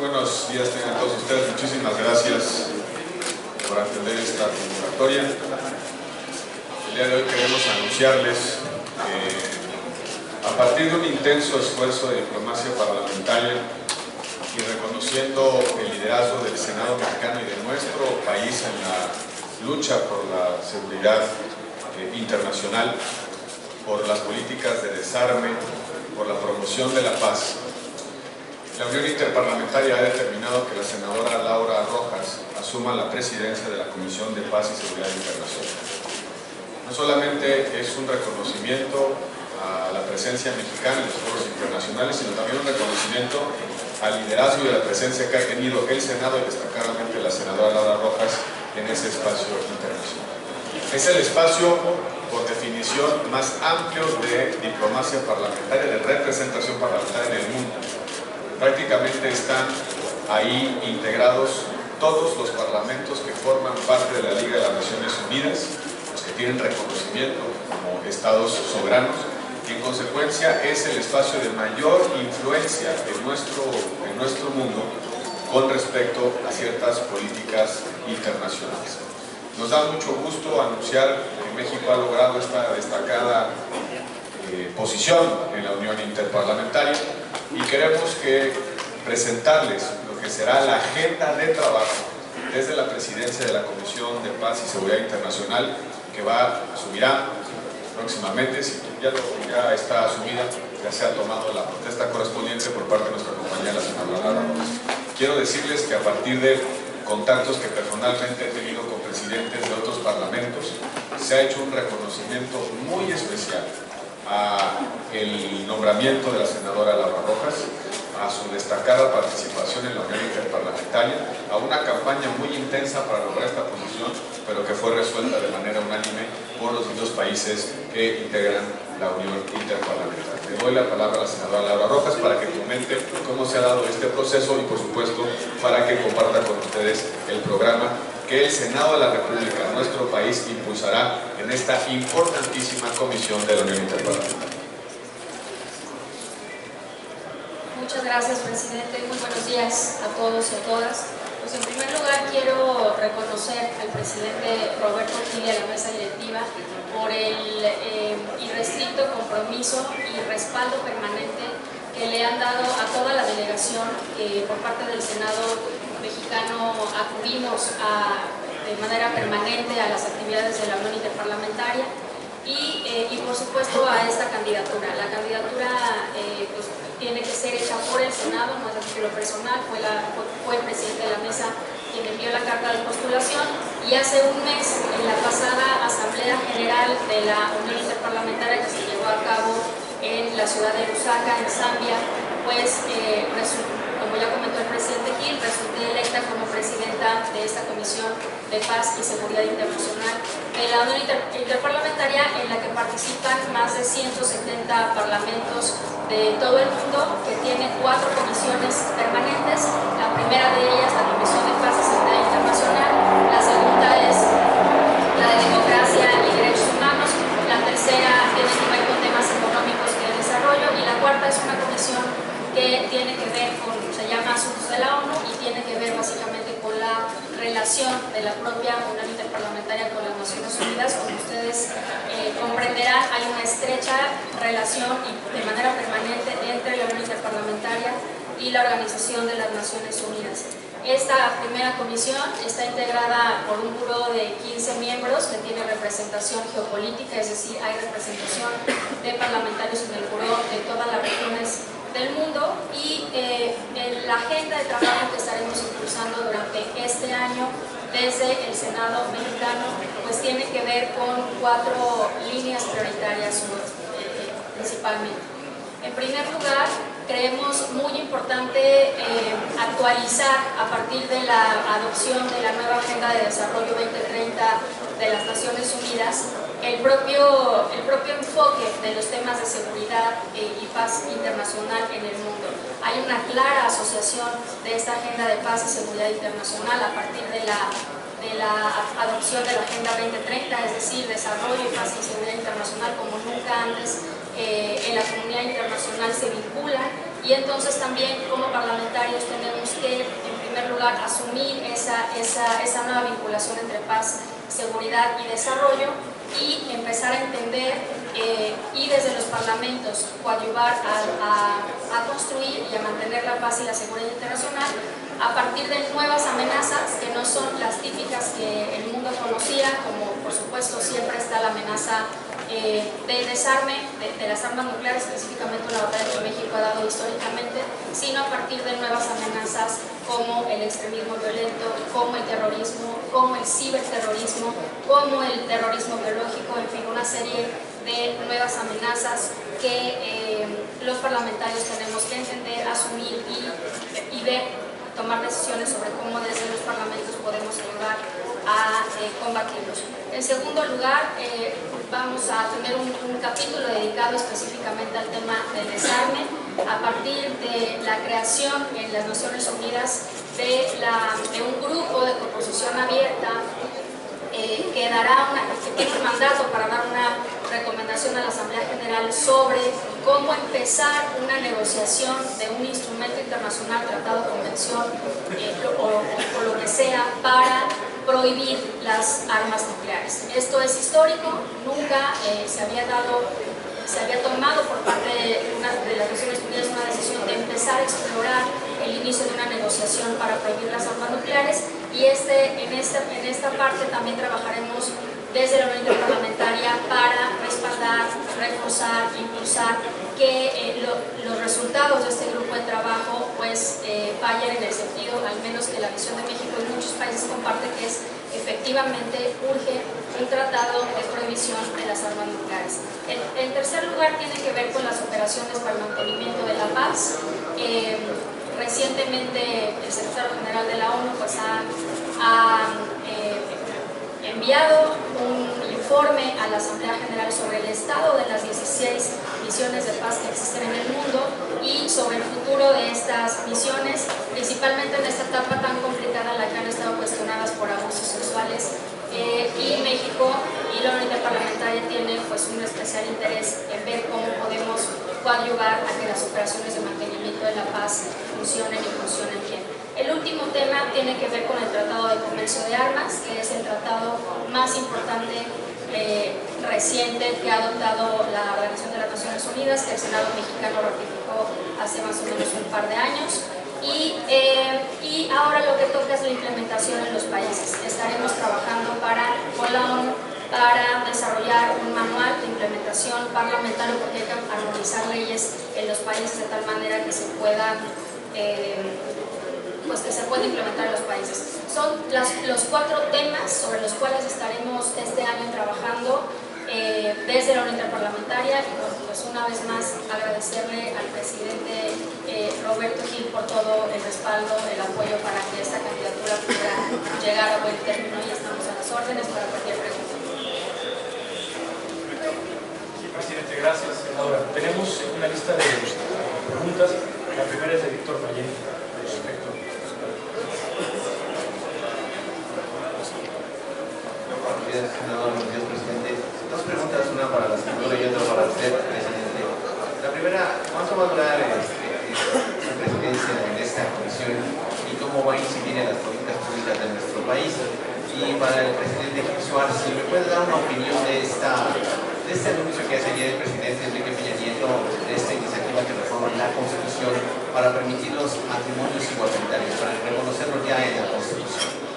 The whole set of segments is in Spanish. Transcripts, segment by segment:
buenos días tengan todos ustedes. Muchísimas gracias por atender esta convocatoria. El día de hoy queremos anunciarles que a partir de un intenso esfuerzo de diplomacia parlamentaria y reconociendo el liderazgo del Senado mexicano y de nuestro país en la lucha por la seguridad internacional, por las políticas de desarme, por la promoción de la paz, la Unión Interparlamentaria ha determinado que la senadora Laura Rojas asuma la presidencia de la Comisión de Paz y Seguridad Internacional. No solamente es un reconocimiento a la presencia mexicana en los foros internacionales, sino también un reconocimiento al liderazgo y a la presencia que ha tenido el Senado y destacadamente la senadora Laura Rojas en ese espacio internacional. Es el espacio, por definición, más amplio de diplomacia parlamentaria, de representación parlamentaria en el mundo. Prácticamente están ahí integrados todos los parlamentos que forman parte de la Liga de las Naciones Unidas, los que tienen reconocimiento como estados soberanos, y en consecuencia es el espacio de mayor influencia en nuestro mundo con respecto a ciertas políticas internacionales. Nos da mucho gusto anunciar que México ha logrado esta destacada posición en la Unión Interparlamentaria y queremos presentarles lo que será la agenda de trabajo desde la presidencia de la Comisión de Paz y Seguridad Internacional, que subirá próximamente, si ya está asumida, ya se ha tomado la protesta correspondiente por parte de nuestra compañera la senadora Laura Rojas. Quiero decirles que a partir de contactos que personalmente he tenido con presidentes de otros parlamentos, se ha hecho un reconocimiento muy especial al nombramiento de la senadora Laura Rojas, a su destacada participación en la Unión Interparlamentaria, a una campaña muy intensa para lograr esta posición, pero que fue resuelta de manera unánime por los dos países que integran la Unión Interparlamentaria. Le doy la palabra a la senadora Laura Rojas para que comente cómo se ha dado este proceso y, por supuesto, para que comparta con ustedes el programa que el Senado de la República, nuestro país, impulsará en esta importantísima comisión de la Unión Interparlamentaria. Muchas gracias, presidente. Muy buenos días a todos y a todas. Pues en primer lugar quiero reconocer al presidente Roberto Gil y a la mesa directiva por el irrestricto compromiso y respaldo permanente que le han dado a toda la delegación que por parte del Senado mexicano acudimos de manera permanente a las actividades de la Unión Interparlamentaria y por supuesto a esta candidatura. La candidatura pues, tiene que ser hecha por el Senado, no es a título personal, fue el presidente de la mesa quien envió la carta de postulación y hace un mes, en la pasada Asamblea General de la Unión Interparlamentaria que se llevó a cabo en la ciudad de Lusaka, en Zambia, pues como ya comentó el presidente Gil, resulté electa como presidenta de esta Comisión de Paz y Seguridad Internacional de la Unión Interparlamentaria, en la que participan más de 170 parlamentos de todo el mundo, que tiene 4 comisiones permanentes. La primera de ellas, la Comisión de Paz y Seguridad Internacional, la segunda es la de Democracia y Derechos Humanos, la tercera tiene que ver con temas económicos y de desarrollo, y la cuarta es una comisión que tiene que ver con, se llama Asuntos de la ONU, y tiene que ver básicamente con la relación de la propia Unión Interparlamentaria con las Naciones Unidas. Como ustedes comprenderán, hay una estrecha relación y de manera permanente entre la Unión Interparlamentaria y la Organización de las Naciones Unidas. Esta primera comisión está integrada por un buró de 15 miembros que tiene representación geopolítica, es decir, hay representación de parlamentarios en el buró de todas las regiones del mundo, y la agenda de trabajo que estaremos impulsando durante este año desde el Senado mexicano pues tiene que ver con 4 líneas prioritarias principalmente. En primer lugar, creemos muy importante actualizar a partir de la adopción de la nueva Agenda de Desarrollo 2030 de las Naciones Unidas el propio enfoque de los temas de seguridad y paz internacional en el mundo. Hay una clara asociación de esta Agenda de Paz y Seguridad Internacional a partir de la adopción de la Agenda 2030, es decir, desarrollo y paz y seguridad internacional como nunca antes en la comunidad internacional se vinculan, y entonces también como parlamentarios tenemos que lugar, asumir esa nueva vinculación entre paz, seguridad y desarrollo, y empezar a entender y desde los parlamentos coadyuvar a construir y a mantener la paz y la seguridad internacional a partir de nuevas amenazas que no son las típicas que el mundo conocía, como por supuesto siempre está la amenaza del desarme de las armas nucleares, específicamente la batalla que México ha dado históricamente, sino a partir de nuevas amenazas como el extremismo violento, como el terrorismo, como el ciberterrorismo, como el terrorismo biológico, en fin, una serie de nuevas amenazas que los parlamentarios tenemos que entender, asumir y ver, tomar decisiones sobre cómo desde los parlamentos podemos ayudar a combatirlos. En segundo lugar, vamos a tener un capítulo dedicado específicamente al tema del desarme, a partir de la creación en las Naciones Unidas de un grupo de composición abierta que tiene un mandato para dar una recomendación a la Asamblea General sobre cómo empezar una negociación de un instrumento internacional, tratado, convención o lo que sea, para prohibir las armas nucleares. Esto es histórico, nunca se había tomado por parte de las Naciones Unidas una decisión de empezar a explorar el inicio de una negociación para prohibir las armas nucleares, y en esta parte también trabajaremos desde la Unión Interparlamentaria para respaldar, reforzar, impulsar que los resultados de este grupo de trabajo pues vayan en el sentido, al menos que la visión de México y muchos países comparte, que es efectivamente urge un tratado de prohibición de las armas nucleares. En tercer lugar, tiene que ver con las operaciones para el mantenimiento de la paz. Recientemente el secretario general de la ONU pues, ha enviado un informe a la Asamblea General sobre el estado de las 16 misiones de paz que existen en el mundo y sobre el futuro de estas misiones, principalmente en esta etapa tan complicada en la que han estado cuestionadas por abusos sexuales, y México y la Unión Interparlamentaria tienen pues, un especial interés en ver cómo podemos coadyuvar a que las operaciones de mantenimiento de la paz funcionen y funcionen bien. El último tema tiene que ver con el Tratado de Comercio de Armas, que es el tratado más importante reciente que ha adoptado la Organización de las Naciones Unidas, que el Senado mexicano ratificó hace más o menos un par de años. Y ahora lo que toca es la implementación en los países. Estaremos trabajando con la ONU para desarrollar un manual de implementación parlamentario, porque hay que armonizar leyes en los países de tal manera que se pueda implementar en los países. Son los 4 temas sobre los cuales estaremos este año trabajando desde la Unión Interparlamentaria, y pues una vez más agradecerle al presidente Roberto Gil por todo el respaldo, el apoyo para que esta candidatura pueda llegar a buen término, y estamos a las órdenes para cualquier pregunta. Sí, presidente, gracias. Ahora, tenemos una lista de preguntas. La primera es de Víctor Mayen, respecto. Buenos días, presidente. 2 preguntas, una para la senadora y otra para usted, presidente. La primera, ¿cuánto va a durar su presidencia en esta comisión y cómo va a incidir en las políticas públicas de nuestro país? Y para el presidente Gil Suárez, si me puede dar una opinión de este anuncio que hace ayer el presidente Enrique Peña Nieto, de esta iniciativa que reforma la Constitución para permitir los matrimonios igualitarios, para reconocerlos ya en la Constitución.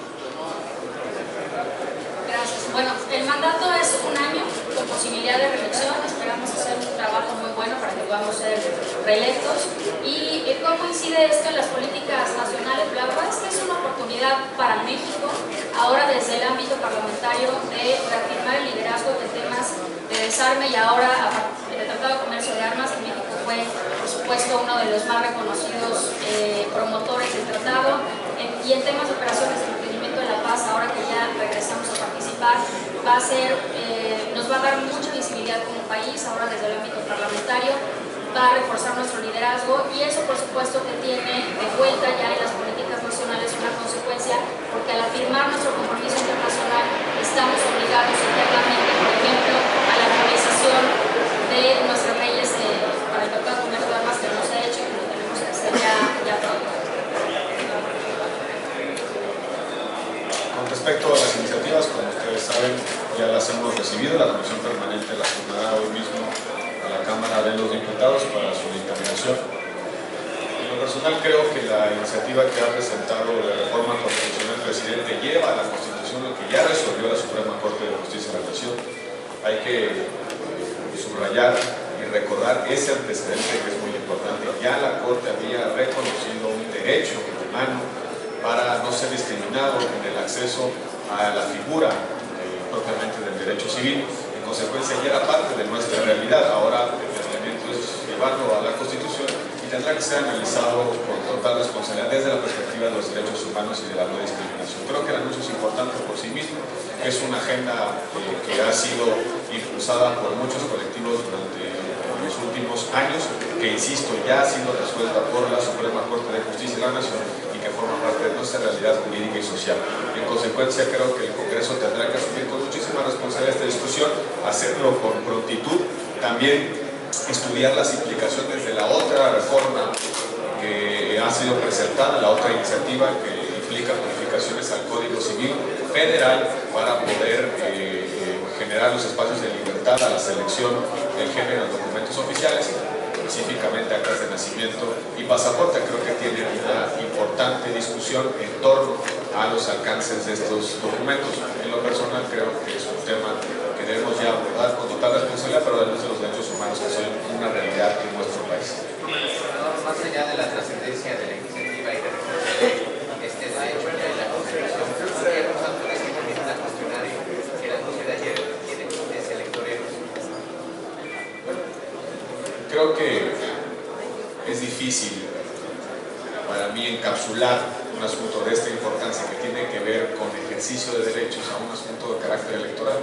Gracias. Bueno, el mandato es 1 año con posibilidad de reelección. Esperamos hacer un trabajo muy bueno para que podamos ser reelectos. ¿Y cómo incide esto en las políticas nacionales? La verdad es que es una oportunidad para México, ahora desde el ámbito parlamentario, de reafirmar el liderazgo de temas de desarme, y ahora el Tratado de Comercio de Armas. México fue, por supuesto, uno de los más reconocidos promotores del tratado, y en temas de operaciones de mantenimiento de la paz, ahora que ya regresamos a participar, nos va a dar mucha visibilidad como país, ahora desde el ámbito parlamentario, va a reforzar nuestro liderazgo, y eso por supuesto que tiene de vuelta ya en las políticas nacionales una consecuencia, porque al afirmar nuestro compromiso internacional estamos obligados internamente, por ejemplo, a la armonización de nuestras leyes para el Tratado de Comercio de Armas, que no se ha hecho y que lo tenemos que hacer ya pronto. respecto a las iniciativas, como ustedes saben, ya las hemos recibido. La Comisión Permanente las turnará hoy mismo a la Cámara de los Diputados para su dictaminación. En lo personal, creo que la iniciativa que ha presentado de reforma constitucional del presidente lleva a la Constitución lo que ya resolvió la Suprema Corte de Justicia de la Nación. Hay que subrayar y recordar ese antecedente que es muy importante. Ya la Corte había reconocido un derecho humano para no ser discriminado en el acceso a la figura propiamente del derecho civil. En consecuencia, ya era parte de nuestra realidad. Ahora el planteamiento es llevarlo a la Constitución y tendrá que ser analizado con total responsabilidad desde la perspectiva de los derechos humanos y de la no discriminación. Creo que el anuncio es importante por sí mismo. Es una agenda que ha sido impulsada por muchos colectivos durante los últimos años, que insisto, ya ha sido resuelta por la Suprema Corte de Justicia de la Nación y que forma parte de nuestra realidad jurídica y social. En consecuencia, creo que el Congreso tendrá que asumir con muchísima responsabilidad esta discusión, hacerlo con prontitud, también estudiar las implicaciones de la otra reforma que ha sido presentada, la otra iniciativa que implica modificaciones al Código Civil Federal para poder generar los espacios de libertad a la selección del género en documentos oficiales, específicamente actas de nacimiento y pasaporte. Creo que tiene una importante discusión en torno a los alcances de estos documentos. En lo personal, creo que es un tema que debemos ya abordar con total responsabilidad, pero además de los derechos humanos que son una realidad en nuestro país. Más allá de la trascendencia de la iniciativa y de la hecho ya en la Constitución, hay algunos autores que comienzan a cuestionar que el anuncio de ayer tiene tintes electoreros. Creo que es difícil para mí encapsular un asunto de esta importancia que tiene que ver con ejercicio de derechos a un asunto de carácter electoral.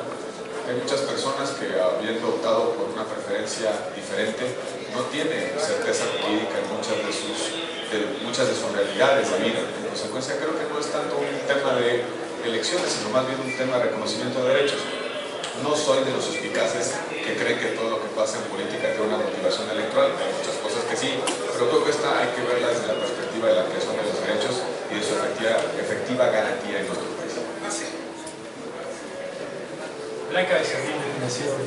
Hay muchas personas que, habiendo optado por una preferencia diferente, no tienen certeza jurídica en muchas de sus realidades de vida. En consecuencia, creo que no es tanto un tema de elecciones, sino más bien un tema de reconocimiento de derechos. No soy de los suspicaces que creen que todo lo que pasa en política tiene una motivación electoral. Hay muchas cosas que sí, pero creo que esta hay que verla desde la perspectiva de la creación de los derechos y de su efectiva garantía en nuestro país. Blanca de Servil, de Financiero.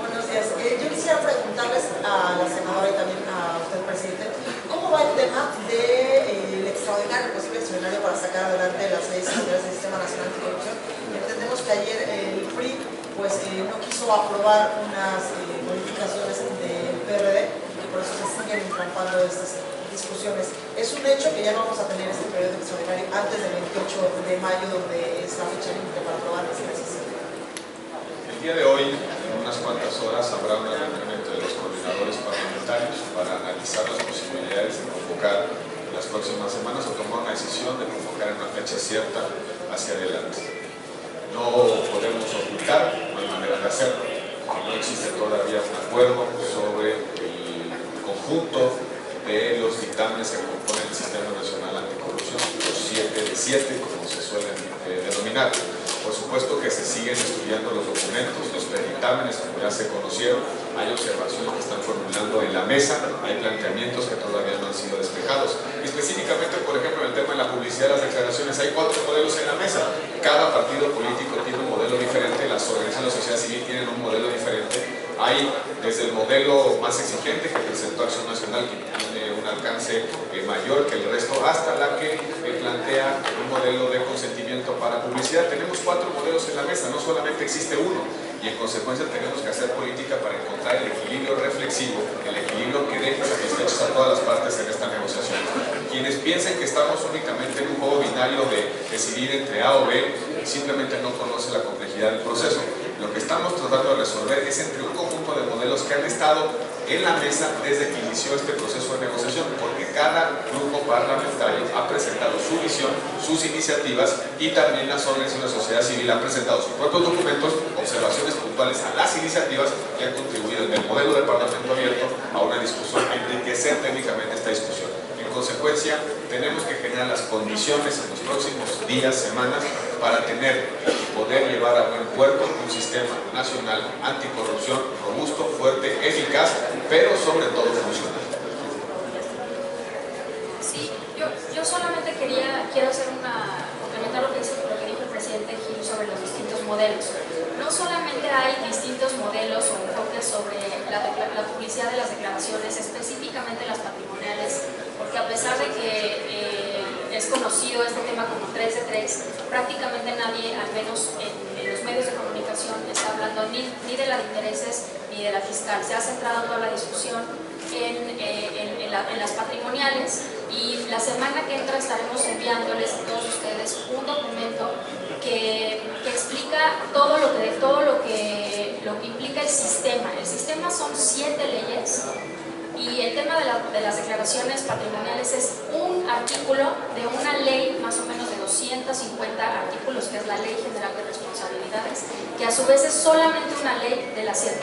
Buenos días. Yo quisiera preguntarles a la senadora y también a usted, presidente, ¿cómo va el tema del extraordinario, posible extraordinario para sacar adelante las leyes secundarias del Sistema Nacional Anticorrupción? Entendemos que ayer el PRI no quiso aprobar unas modificaciones del PRD y por eso se siguen entrampando estas discusiones. Es un hecho que ya no vamos a tener este periodo extraordinario antes del 28 de mayo, donde es la fecha límite para aprobar las leyes. El día de hoy, en unas cuantas horas, habrá un reunimiento de los coordinadores parlamentarios para analizar las posibilidades de convocar en las próximas semanas o tomar una decisión de convocar en una fecha cierta hacia adelante. No podemos ocultar, no hay manera de hacerlo. No existe todavía un acuerdo sobre el conjunto de los dictámenes que componen el Sistema Nacional Anticorrupción, los 7 de 7, como se suelen denominar. Por supuesto que se siguen estudiando los documentos, los predictámenes, como ya se conocieron, hay observaciones que están formulando en la mesa, hay planteamientos que todavía no han sido despejados. Específicamente, por ejemplo, en el tema de la publicidad de las declaraciones, hay 4 modelos en la mesa. Cada partido político tiene un modelo diferente, las organizaciones de la sociedad civil tienen un modelo diferente. Hay desde el modelo más exigente que presentó Acción Nacional, que tiene un alcance mayor que el resto, hasta la que plantea un modelo de consentimiento para publicidad. Tenemos 4 modelos en la mesa, no solamente existe uno, y en consecuencia tenemos que hacer política para encontrar el equilibrio reflexivo, el equilibrio que deje satisfechos a todas las partes en esta negociación. Quienes piensen que estamos únicamente en un juego binario de decidir entre A o B, simplemente no conocen la complejidad del proceso. Lo que estamos tratando de resolver es entre un conjunto de modelos que han estado en la mesa desde que inició este proceso de negociación, porque cada grupo parlamentario ha presentado su visión, sus iniciativas, y también las organizaciones de la sociedad civil han presentado sus propios documentos, observaciones puntuales a las iniciativas que han contribuido en el modelo del Parlamento abierto a una discusión, a enriquecer técnicamente esta discusión. En consecuencia, tenemos que generar las condiciones en los próximos días, semanas, para tener y poder llevar a buen puerto un sistema nacional anticorrupción robusto, fuerte, eficaz, pero sobre todo funcional. Sí, yo solamente quiero hacer complementar lo que dijo el presidente Gil sobre los distintos modelos. No solamente hay distintos modelos o enfoques sobre la publicidad de las declaraciones, específicamente las patrimoniales, porque a pesar de que es conocido este tema como 3 de 3, prácticamente nadie, al menos en los medios de comunicación, está hablando ni de la de intereses ni de la fiscal. Se ha centrado toda la discusión en las patrimoniales, y la semana que entra estaremos enviándoles a todos ustedes un documento que explica todo lo que implica el sistema. El sistema son 7 leyes, y el tema de las declaraciones patrimoniales es un artículo de una ley más o menos de 250 artículos, que es la Ley General de Responsabilidades, que a su vez es solamente una ley de las 7.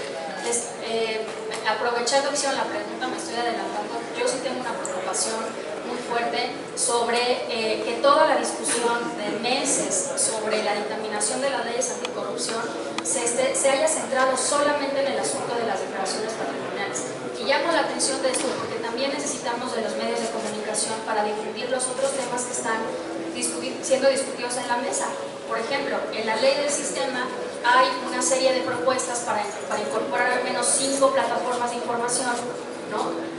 Aprovechando que hicieron la pregunta, me estoy adelantando, yo sí tengo una preocupación muy fuerte sobre que toda la discusión de meses sobre la dictaminación de las leyes anticorrupción se haya centrado solamente en el asunto de las declaraciones patrimoniales. Y llamo la atención de esto porque también necesitamos de los medios de comunicación para difundir los otros temas que están siendo discutidos en la mesa. Por ejemplo, en la ley del sistema hay una serie de propuestas para incorporar al menos 5 plataformas de información, ¿no?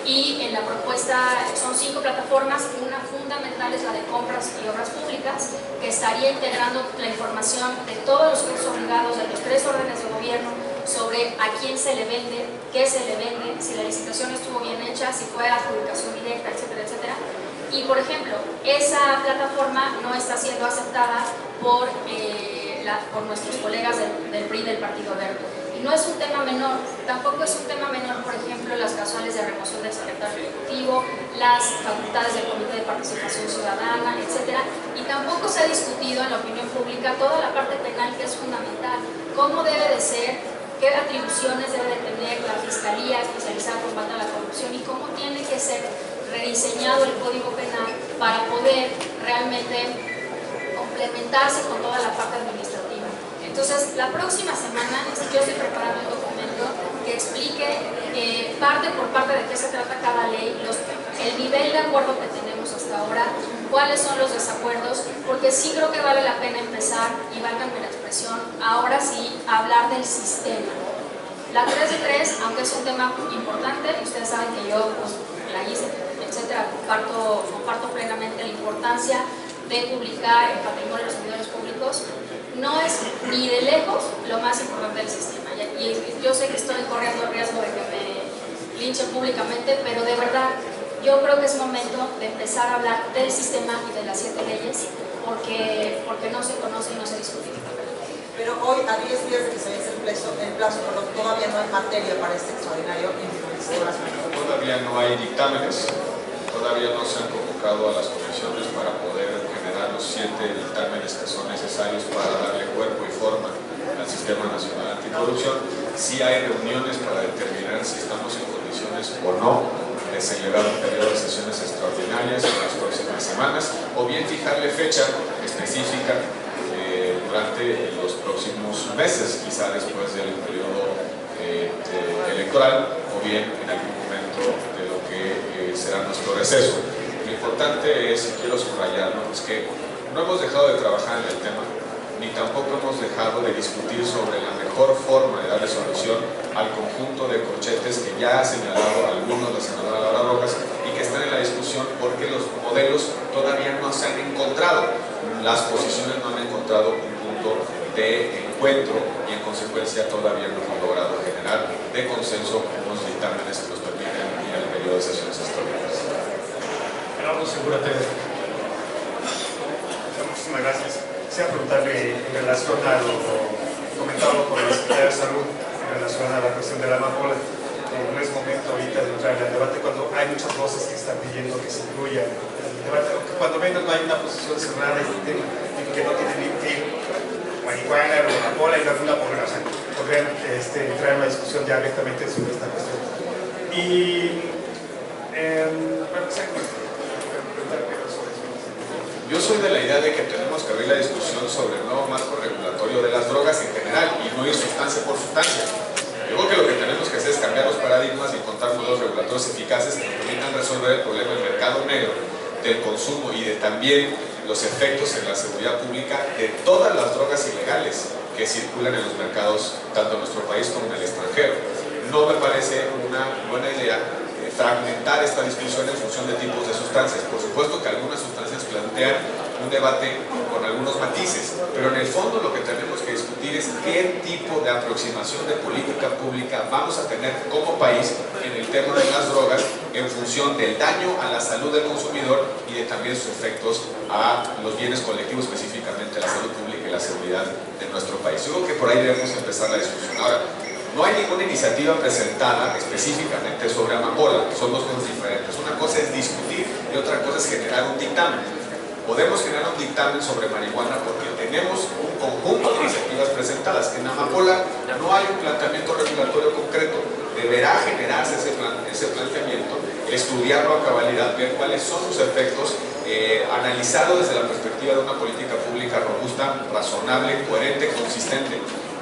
Y en la propuesta son 5 plataformas, una fundamental es la de compras y obras públicas, que estaría integrando la información de todos los jueces obligados de los 3 órdenes de gobierno sobre a quién se le vende, qué se le vende, si la licitación estuvo bien hecha, si fue adjudicación directa, etcétera, etcétera. Y por ejemplo, esa plataforma no está siendo aceptada por nuestros colegas del PRI, del Partido Verde. Y no es un tema menor, tampoco es un tema menor, por ejemplo, las causales de remoción del secretario ejecutivo, las facultades del Comité de Participación Ciudadana, etc. Y tampoco se ha discutido en la opinión pública toda la parte penal, que es fundamental. ¿Cómo debe de ser? ¿Qué atribuciones debe de tener la Fiscalía especializada en combate a la corrupción? Y cómo tiene que ser rediseñado el Código Penal para poder realmente complementarse con toda la parte administrativa. Entonces, la próxima semana yo estoy preparando un documento que explique parte por parte de qué se trata cada ley, el nivel de acuerdo que tenemos hasta ahora, cuáles son los desacuerdos, porque sí creo que vale la pena empezar, y válganme la expresión, ahora sí, a hablar del sistema. La 3 de 3, aunque es un tema importante, ustedes saben que yo, pues, la hice, etcétera, comparto plenamente la importancia de publicar el patrimonio de los servidores públicos, no es ni de lejos lo más importante del sistema. Y yo sé que estoy corriendo el riesgo de que me linchen públicamente, pero de verdad, yo creo que es momento de empezar a hablar del sistema y de las 7 leyes, porque no se conoce y no se discute. Pero hoy, a 10 días de que se vence el plazo, todavía no hay materia para este extraordinario en Todavía no hay dictámenes, todavía no se han convocado a las comisiones para poder generar los 7 dictámenes que son necesarios para darle cuerpo y forma al Sistema Nacional Anticorrupción. Sí hay reuniones para determinar si estamos en condiciones o no de celebrar un periodo de sesiones extraordinarias en las próximas semanas, o bien fijarle fecha específica durante los próximos meses, quizá después del periodo electoral, o bien en algún momento de lo que será nuestro receso. Lo importante es, y quiero subrayarlo, es que no hemos dejado de trabajar en el tema, ni tampoco hemos dejado de discutir sobre la mejor forma de darle solución al conjunto de corchetes que ya ha señalado algunos, la senadora Laura Rojas, y que están en la discusión porque los modelos todavía no se han encontrado, las posiciones no han encontrado un punto de encuentro, y en consecuencia todavía no hemos logrado generar de consenso unos dictámenes que nos permitan ir al periodo de sesiones extraordinarias. Gerardo Segura TV. Muchísimas gracias. Quisiera preguntarle en relación a lo comentado por la Secretaría de Salud en relación a la cuestión de la amapola. No es momento ahorita de entrar en el debate cuando hay muchas voces que están pidiendo que se incluya el debate, cuando menos no hay una posición cerrada y que no tiene ni que ir marihuana o amapola y alguna población podrían entrar en una discusión ya directamente sobre esta cuestión. Y yo soy de la idea de que tenemos que abrir la discusión sobre el nuevo marco regulatorio de las drogas en general y no ir sustancia por sustancia. Yo creo que lo que tenemos tenemos que hacer es cambiar los paradigmas y encontrar modelos regulatorios eficaces que nos permitan resolver el problema del mercado negro, del consumo y de también los efectos en la seguridad pública de todas las drogas ilegales que circulan en los mercados, tanto en nuestro país como en el extranjero. No me parece una buena idea fragmentar esta discusión en función de tipos de sustancias. Por supuesto que algunas sustancias plantean un debate con algunos matices, pero en el fondo lo que tenemos que discutir es qué tipo de aproximación de política pública vamos a tener como país en el tema de las drogas en función del daño a la salud del consumidor y de también sus efectos a los bienes colectivos, específicamente la salud pública y la seguridad de nuestro país. Yo creo que por ahí debemos empezar la discusión. Ahora, no hay ninguna iniciativa presentada específicamente sobre amapola, son dos cosas diferentes. Una cosa es discutir y otra cosa es generar un dictamen. Podemos generar un dictamen sobre marihuana porque tenemos un conjunto de iniciativas presentadas. En amapola no hay un planteamiento regulatorio concreto, deberá generarse ese planteamiento, estudiarlo a cabalidad, ver cuáles son sus efectos, analizarlo desde la perspectiva de una política pública robusta, razonable, coherente, consistente,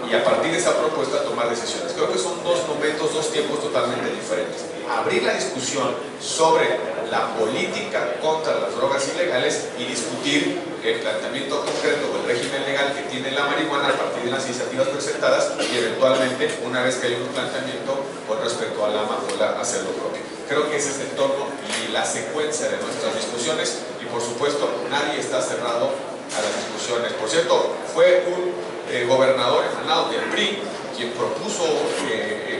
y a partir de esa propuesta tomar decisiones. Creo que son dos momentos, dos tiempos totalmente diferentes. Abrir la discusión sobre la política contra las drogas ilegales y discutir el planteamiento concreto o el régimen legal que tiene la marihuana a partir de las iniciativas presentadas y eventualmente, una vez que haya un planteamiento con respecto a la amapola, hacer lo propio. Creo que ese es el tono y la secuencia de nuestras discusiones y por supuesto nadie está cerrado a las discusiones. Por cierto, fue un gobernador emanado del PRI quien propuso,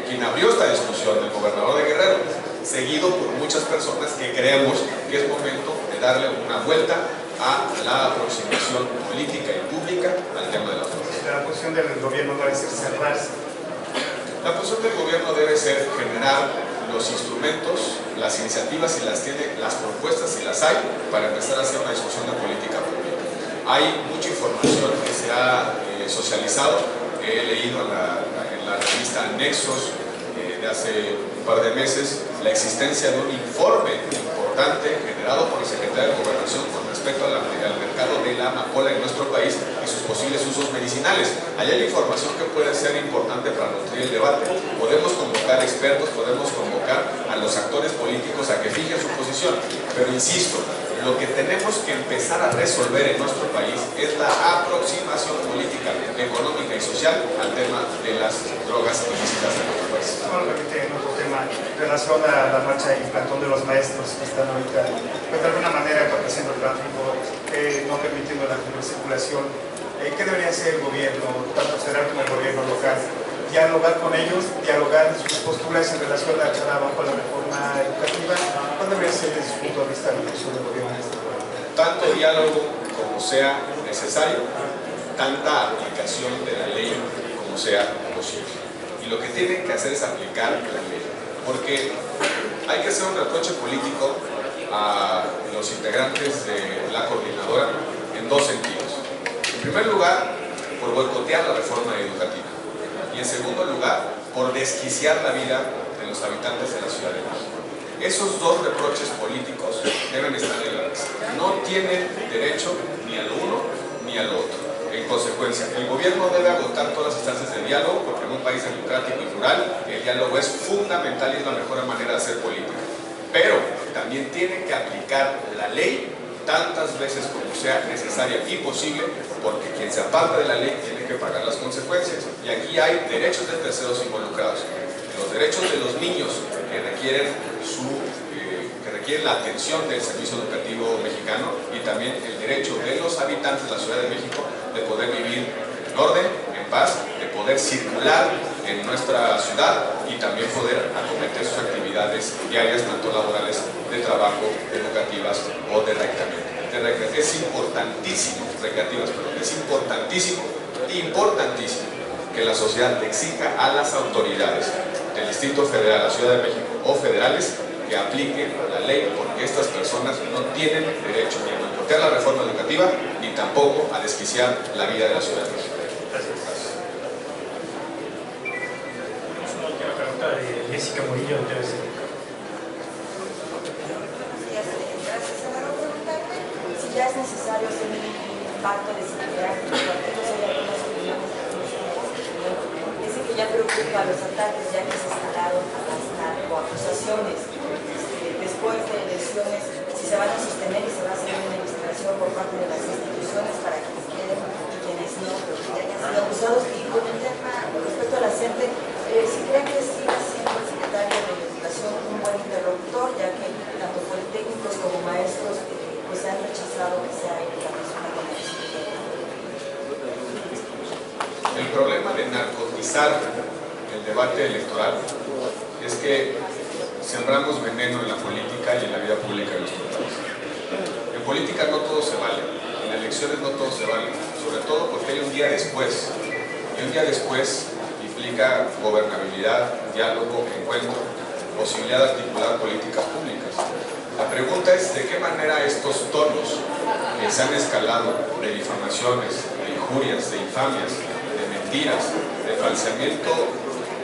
quien abrió esta discusión, el gobernador de Guerrero, seguido por muchas personas que creemos que es momento de darle una vuelta a la aproximación política y pública al tema de las drogas. La posición del gobierno debe ser cerrarse. La posición del gobierno debe ser generar los instrumentos, las iniciativas, si las tiene, las propuestas, si las hay, para empezar a hacer una discusión de política pública. Hay mucha información que se ha socializado, he leído en la revista Nexos de hace un par de meses la existencia de un informe importante generado por el secretario de Gobernación con respecto al mercado de la amapola en nuestro país y sus posibles usos medicinales. Allá hay información que puede ser importante para nutrir el debate. Podemos convocar expertos, podemos convocar a los actores políticos a que fijen su posición, pero insisto, lo que tenemos que empezar a resolver en nuestro país es la aproximación política, económica y social al tema de las drogas ilícitas en nuestro país. Vamos a repetir en otro tema, en relación a la marcha y plantón de los maestros que están ahorita, pues de alguna manera entorpeciendo el tráfico, no permitiendo la libre circulación. ¿Qué debería hacer el gobierno, tanto federal como el gobierno local? Dialogar con ellos, dialogar sus posturas en relación al trabajo, a la reforma educativa. ¿Cuál debería ser desde su punto de vista la posición del gobierno en este problema? Tanto diálogo como sea necesario, tanta aplicación de la ley como sea posible. Y lo que tienen que hacer es aplicar la ley, porque hay que hacer un reproche político a los integrantes de la coordinadora en dos sentidos. En primer lugar, por boicotear la reforma educativa. Y en segundo lugar, por desquiciar la vida de los habitantes de la Ciudad de México. Esos dos reproches políticos deben estar en la mesa. No tienen derecho ni al uno ni al otro. En consecuencia, el gobierno debe agotar todas las instancias de diálogo, porque en un país democrático y plural el diálogo es fundamental y es la mejor manera de hacer política. Pero también tiene que aplicar la ley tantas veces como sea necesaria y posible, porque quien se aparta de la ley tiene que pagar las consecuencias. Y aquí hay derechos de terceros involucrados. Los derechos de los niños que requieren la atención del servicio educativo mexicano y también el derecho de los habitantes de la Ciudad de México de poder vivir en orden, en paz, de poder circular en nuestra ciudad y también poder acometer sus actividades diarias, tanto laborales, de trabajo, educativas o de recreación. Es importantísimo, recreativas, pero es importantísimo que la sociedad le exija a las autoridades del Distrito Federal, la Ciudad de México o federales que apliquen la ley, porque estas personas no tienen derecho ni a boicotear la reforma educativa ni tampoco a desquiciar la vida de la Ciudad de México. Gracias. Una última pregunta de Jessica Murillo de TVC. Gracias, senador. Preguntarle si ya es necesario hacer un pacto de seguridad entre los partidos. Hay algunas opiniones que es decir, ya preocupa los ataques ya que se instalaron a las narcoacusaciones después de elecciones, si se van a sostener y se va a hacer una investigación por parte de las instituciones para quienes queden y quienes no, pero que hayan sido acusados. Y con el tema respecto a la CENTE, si creen que siga siendo el secretario de Educación un buen interlocutor, ya que tanto politécnicos como maestros pues han rechazado que sea él la persona con la que se quede. El problema de narcotizar el debate electoral es que sembramos veneno en la política y en la vida pública de nuestro país. En política no todo se vale, en elecciones no todo se vale, sobre todo porque hay un día después. Y un día después implica gobernabilidad, diálogo, encuentro, posibilidad de articular políticas públicas. La pregunta es de qué manera estos tonos que se han escalado de difamaciones, de injurias, de infamias, de mentiras, de falseamiento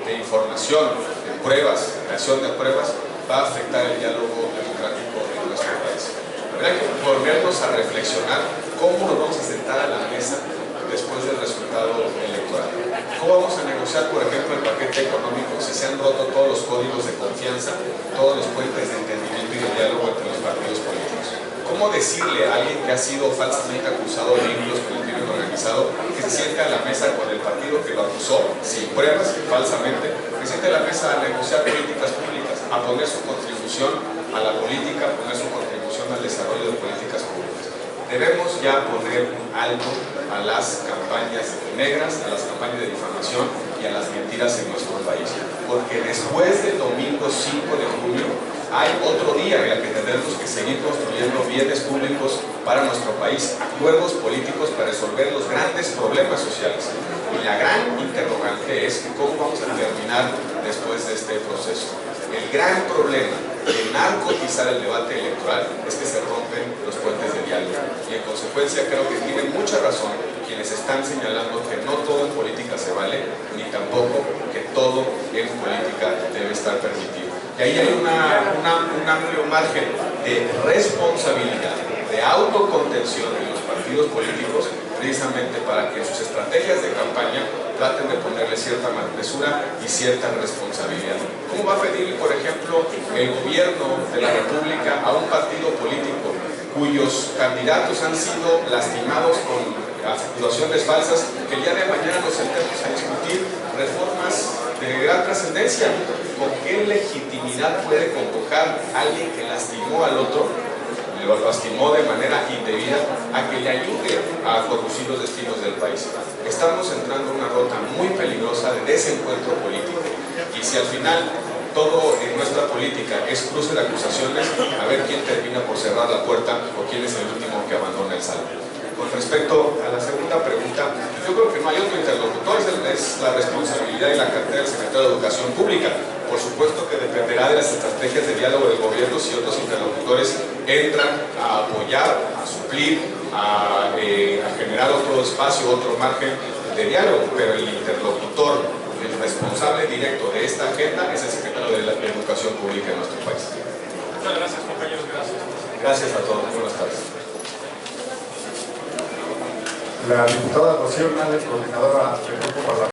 de información, de pruebas, creación de pruebas, va a afectar el diálogo democrático en nuestro país. Habrá que volvernos a reflexionar cómo nos vamos a sentar a la mesa después del resultado electoral. ¿Cómo vamos a negociar, por ejemplo, el paquete económico si se han roto todos los códigos de confianza, todos los puentes de entendimiento y de diálogo entre los partidos políticos? ¿Cómo decirle a alguien que ha sido falsamente acusado de vínculos con el crimen organizado que se sienta a la mesa con el partido que lo acusó, sin pruebas, falsamente, que se siente a la mesa a negociar políticas públicas, a poner su contribución a la política, a poner su contribución al desarrollo de políticas públicas? Debemos ya poner un alto a las campañas negras, a las campañas de difamación y a las mentiras en nuestro país. Porque después del domingo 5 de junio hay otro día en el que tendremos que seguir construyendo bienes públicos para nuestro país, acuerdos políticos para resolver los grandes problemas sociales. Y la gran interrogante es cómo vamos a terminar después de este proceso. El gran problema de narcotizar el debate electoral es que se rompen los puentes de diálogo y en consecuencia creo que tienen mucha razón quienes están señalando que no todo en política se vale, ni tampoco que todo en política debe estar permitido. Y ahí hay un amplio margen de responsabilidad, de autocontención de los partidos políticos, precisamente para que en sus estrategias de campaña traten de ponerle cierta mesura y cierta responsabilidad. ¿Cómo va a pedir, por ejemplo, el gobierno de la República a un partido político cuyos candidatos han sido lastimados con acusaciones falsas, que el día de mañana nos sentemos a discutir reformas de gran trascendencia? ¿Con qué legitimidad puede convocar a alguien que lastimó al otro, lo lastimó de manera indebida, a que le ayude a conducir los destinos del país? Estamos entrando en una ruta muy peligrosa de desencuentro político, y si al final todo en nuestra política es cruce de acusaciones, a ver quién termina por cerrar la puerta o quién es el último que abandona el salón. Con respecto a la segunda pregunta, yo creo que no hay otro interlocutor, es la responsabilidad y la cartera del secretario de Educación Pública. Por supuesto que dependerá de las estrategias de diálogo del gobierno si otros interlocutores entran a apoyar, a suplir, a generar otro espacio, otro margen de diálogo, pero el interlocutor, el responsable directo de esta agenda es el secretario de Educación Pública en nuestro país. Muchas gracias, compañeros, gracias. Gracias a todos, buenas tardes. La diputada Rocío Hernández, coordinadora del Grupo Parlamentario.